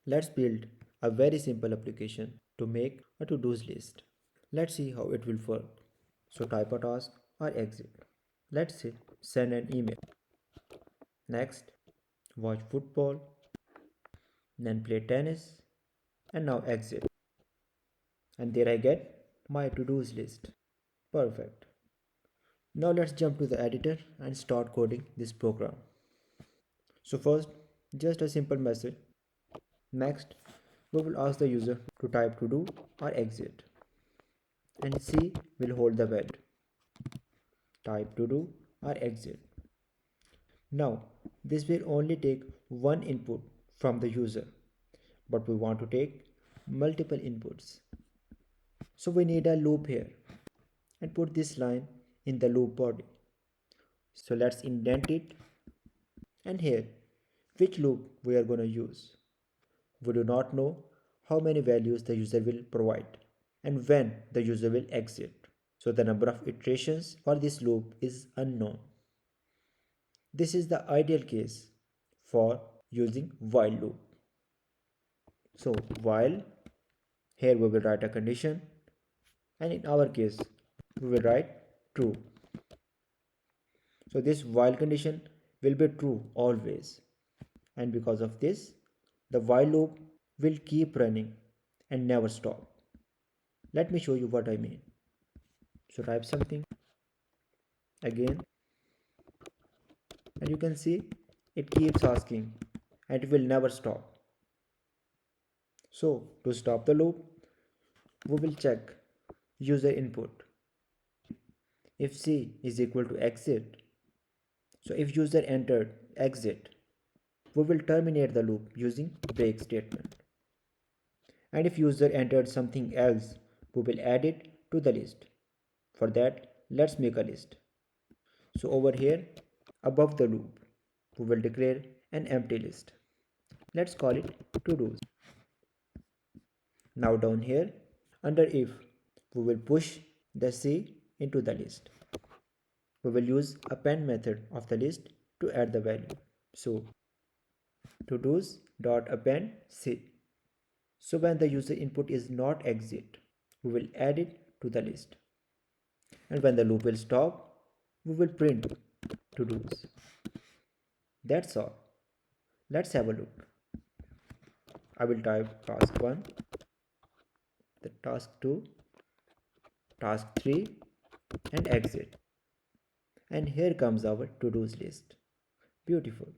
Let's build a very simple application to make a to-dos list. Let's see how it will work. So type a task or exit. Let's say send an email. Next, watch football, then play tennis, and now exit. And there I get my to-dos list. Perfect. Now let's jump to the editor and start coding this program. So first, just a simple message. Next, we will ask the user to type to do or exit. And C will hold the value. Type to do or exit. Now, this will only take one input from the user, but we want to take multiple inputs. So we need a loop here and put this line in the loop body. So let's indent it, and here which loop we are going to use. We do not know how many values the user will provide and when the user will exit. So the number of iterations for this loop is unknown. This is the ideal case for using while loop. So while, here we will write a condition, and in our case we will write true. So this while condition will be true always, and because of this the while loop will keep running and never stop. Let me show you what I mean. So type something again, and you can see it keeps asking and it will never stop. So to stop the loop, we will check user input. If C is equal to exit, so if user entered exit, we will terminate the loop using break statement. And if user entered something else, we will add it to the list. For that, let's make a list. So over here, above the loop, we will declare an empty list. Let's call it to dos. Now down here, under if, we will push the C into the list. We will use append method of the list to add the value. So to dos dot append C. So when the user input is not exit, we will add it to the list. And when the loop will stop, we will print to dos. That's all. Let's have a look. I will type task 1, the task 2, task 3, and exit. And here comes our to-dos list. Beautiful.